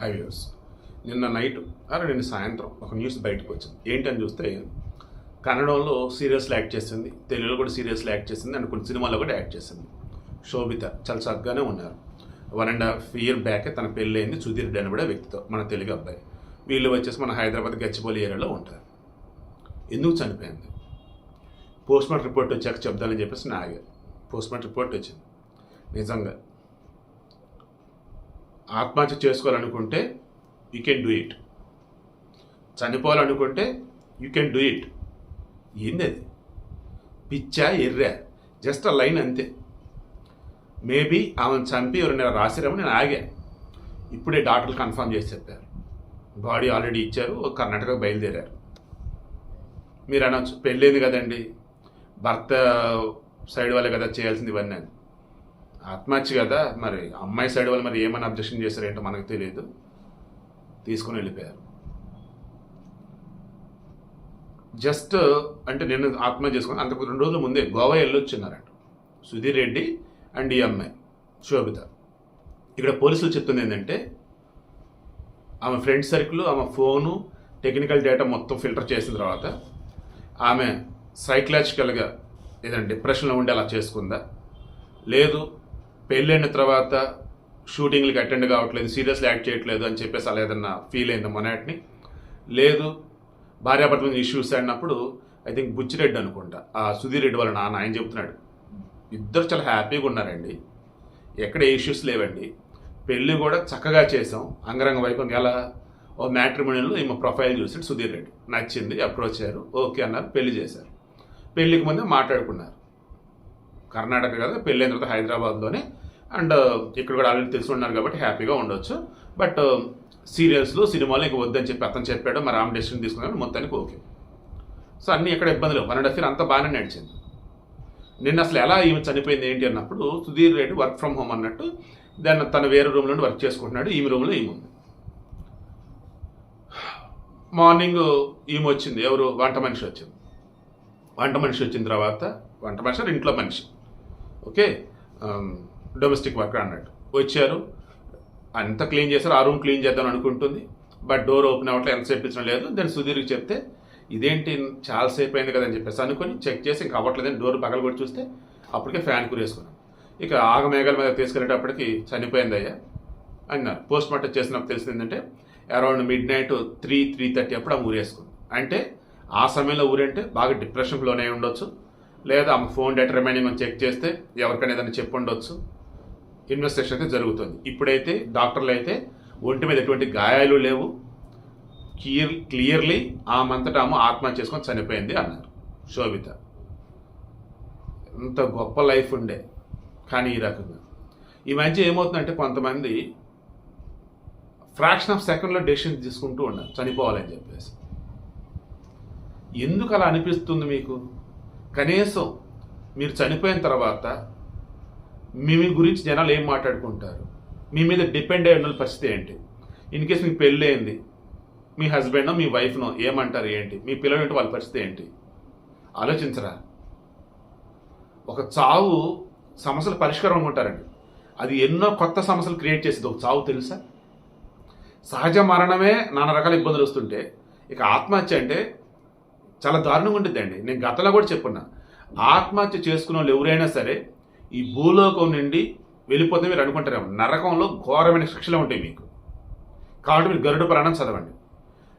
High views. నిన్న night నిన్న సాయంత్రం ఒక న్యూస్ బయటకు వచ్చింది. ఏంటని చూస్తే కన్నడంలో సీరియల్స్లో యాక్ట్ చేసింది, తెలుగులో కూడా సీరియల్స్లో యాక్ట్ చేసింది అండ్ కొన్ని సినిమాల్లో కూడా యాక్ట్ చేసింది. శోభిత చాలా చక్కగానే ఉన్నారు. 1.5 year బ్యాకే తన పెళ్ళయింది సుధీర్ రెడ్డి అనబడే వ్యక్తితో, మన తెలుగు అబ్బాయి. వీళ్ళు వచ్చేసి మన హైదరాబాద్ గచ్చిబౌలి ఏరియాలో ఉంటారు. ఎందుకు చనిపోయింది? పోస్ట్మార్టం రిపోర్ట్ వచ్చాక చెప్దానని చెప్పేసి నా ఆగారు. పోస్ట్మార్టం రిపోర్ట్ వచ్చింది. నిజంగా ఆత్మహత్య చేసుకోవాలనుకుంటే యూ కెన్ డూ ఇట్, చనిపోవాలనుకుంటే యూ కెన్ డూ ఇట్. ఏంది అది? పిచ్చా ఎర్రా? జస్ట్ ఆ లైన్ అంతే. మేబీ ఆమెను చంపి ఎవరైనా రాసిరామని నేను ఆగా. ఇప్పుడే డాక్టర్లు కన్ఫర్మ్ చేసి చెప్పారు, బాడీ ఆల్రెడీ ఇచ్చారు, కర్ణాటక బయలుదేరారు. మీరు అనొచ్చు పెళ్ళైంది కదండి, భర్త సైడ్ వాళ్ళే కదా చేయాల్సింది ఇవన్నీ అని. ఆత్మహత్య కదా, మరి అమ్మాయి సైడ్ వాళ్ళు మరి ఏమైనా అబ్జెక్షన్ చేశారేంటో మనకు తెలియదు. తీసుకుని వెళ్ళిపోయారు. జస్ట్ అంటే నేను ఆత్మహత్య చేసుకుని అంతకు 2 రోజుల ముందే గోవా వెళ్ళొచ్చున్నారంట సుధీర్ రెడ్డి అండ్ ఈ అమ్మాయి శోభిత. ఇక్కడ పోలీసులు చెప్తుంది ఏంటంటే ఆమె ఫ్రెండ్ సర్కిల్, ఆమె ఫోను, టెక్నికల్ డేటా మొత్తం ఫిల్టర్ చేసిన తర్వాత ఆమె సైకలాజికల్గా ఏదైనా డిప్రెషన్లో ఉండి అలా చేసుకుందా, లేదు పెళ్ళైన తర్వాత షూటింగ్లకి అటెండ్ కావట్లేదు, సీరియస్లీ యాక్ట్ చేయట్లేదు అని చెప్పేసి అలా ఏదన్నా ఫీల్ అయిందా మొన్నటిని, లేదు భార్యాభర్తల మీద ఇష్యూస్ అన్నప్పుడు ఐ థింక్ బుచ్చిరెడ్డి అనుకుంటా, ఆ సుధీర్ రెడ్డి వాళ్ళ నాన్న, ఆయన చెప్తున్నాడు ఇద్దరు చాలా హ్యాపీగా ఉన్నారండి, ఎక్కడ ఏ ఇష్యూస్ లేవండి, పెళ్ళి కూడా చక్కగా చేసాం అంగరంగ వైభవంగా. ఎలా ఓ మ్యాట్రిమోనియల్లో ఈమె ప్రొఫైల్ చూసాడు సుధీర్ రెడ్డి, నచ్చింది, అప్రోచ్ అయ్యారు, ఓకే అన్నారు, పెళ్లి చేశారు. పెళ్ళికి ముందే మాట్లాడుకున్నారు. కర్ణాటక కదా, పెళ్ళైన తర్వాత హైదరాబాద్లోనే, అండ్ ఇక్కడ కూడా ఆల్రెడీ తెలిసి ఉన్నారు కాబట్టి హ్యాపీగా ఉండొచ్చు. బట్ సీరియల్స్లో సినిమాలో ఇంక వద్దని చెప్పి అతను చెప్పాడు, మరి ఆమె డెసిషన్ తీసుకున్నాడు, మొత్తానికి ఓకే. సో అన్నీ ఎక్కడ ఇబ్బందులు 1.5 year అంతా బాగానే నడిచింది. నిన్న అసలు ఎలా ఈమె చనిపోయింది ఏంటి అన్నప్పుడు Sudheer Reddy work from home అన్నట్టు దాన్ని తను వేరే రూమ్లో వర్క్ చేసుకుంటున్నాడు, ఈమె రూమ్లో ఈమె ఉంది. మార్నింగ్ ఈమె వచ్చింది, ఎవరు వంట మనిషి వచ్చింది. వంట మనిషి వచ్చిన తర్వాత వంట మనిషి ఇంట్లో మనిషి, ఓకే, డొమెస్టిక్ వర్కర్ అన్నట్టు వచ్చారు, అంతా క్లీన్ చేశారు. ఆ రూమ్ క్లీన్ చేద్దాం అనుకుంటుంది, బట్ డోర్ ఓపెన్ అవ్వట్లేదు, ఎంతసేపు ఇచ్చడం లేదు. దాన్ని సుధీర్కి చెప్తే ఇదేంటి చాలాసేపు అయింది కదా అని చెప్పేసి అనుకుని చెక్ చేసి ఇంకా అవ్వట్లేదని డోర్ పగల కొట్టి చూస్తే అప్పటికే ఫ్యాన్ కురేసుకున్నాం. ఇక ఆగమేఘాల మీద తీసుకెళ్ళేటప్పటికి చనిపోయింది అయ్యా అన్నారు. పోస్ట్ మార్టం చేసినప్పుడు తెలిసింది ఏంటంటే అరౌండ్ midnight 3-3:30 అప్పుడు ఆమె ఊరేసుకుంది. అంటే ఆ సమయంలో ఊరంటే బాగా డిప్రెషన్లోనే ఉండొచ్చు, లేదా ఆమె ఫోన్ డేటా రిమైనింగ్ అని చెక్ చేస్తే ఎవరికైనా ఏదైనా చెప్పి ఉండొచ్చు. ఇన్వెస్టిగేషన్ అయితే జరుగుతుంది. ఇప్పుడైతే డాక్టర్లు అయితే ఒంటి మీద ఎటువంటి గాయాలు లేవు, క్లియర్లీ ఆమంతటా ఆమె ఆత్మహత్య చేసుకొని చనిపోయింది అన్నారు శోభిత. ఎంత గొప్ప లైఫ్ ఉండే, కానీ ఈ రకంగా ఈ మధ్య ఏమవుతుందంటే కొంతమంది ఫ్రాక్షన్ ఆఫ్ సెకండ్లో డెసిషన్ తీసుకుంటూ ఉన్నారు చనిపోవాలని చెప్పేసి. ఎందుకు అలా అనిపిస్తుంది మీకు? కనీసం మీరు చనిపోయిన తర్వాత మీ గురించి జనాలు ఏం మాట్లాడుకుంటారు, మీ మీద డిపెండ్ అయ్యి ఉన్న పరిస్థితి ఏంటి, ఇన్ కేసు మీకు పెళ్ళి అయింది, మీ హస్బెండ్నో మీ వైఫ్నో ఏమంటారు ఏంటి, మీ పిల్లలు ఏంటి, వాళ్ళ పరిస్థితి ఏంటి ఆలోచించరా? ఒక చావు సమస్యల పరిష్కారం అనుకుంటారండి, అది ఎన్నో కొత్త సమస్యలు క్రియేట్ చేసేది ఒక చావు, తెలుసా? సహజ మరణమే నానా రకాల ఇబ్బందులు వస్తుంటే ఇక ఆత్మహత్య అంటే చాలా దారుణంగా ఉంటుందండి. నేను గతంలో కూడా చెప్పున్నా, ఆత్మహత్య చేసుకున్న వాళ్ళు ఎవరైనా సరే ఈ భూలోకం నుండి వెళ్ళిపోతే మీరు అనుకుంటారేమో, నరకంలో ఘోరమైన శిక్షలు ఉంటాయి మీకు. కాబట్టి మీరు గరుడ పురాణం చదవండి,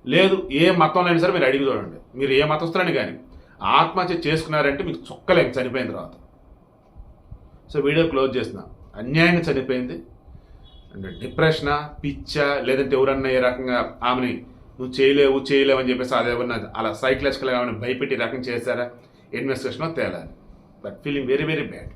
లేదు ఏ మతంలో అయినా సరే మీరు అడిగి చూడండి, మీరు ఏ మతస్థులని కానీ ఆత్మహత్య చేసుకున్నారంటే మీకు చొక్కలేక చనిపోయిన తర్వాత. సో వీడియో క్లోజ్ చేసిన, అన్యాయంగా చనిపోయింది. అంటే డిప్రెషనా, పిచ్చా, లేదంటే ఎవరన్నా ఏ రకంగా ఆమెని నువ్వు చేయలేవు అని చెప్పేసి అదేమన్నా అలా సైకలాజికల్గా ఆమెను భయపెట్టి రకం చేశారా, ఇన్వెస్టిగేషన్లో తేలాలి. But feeling very very bad.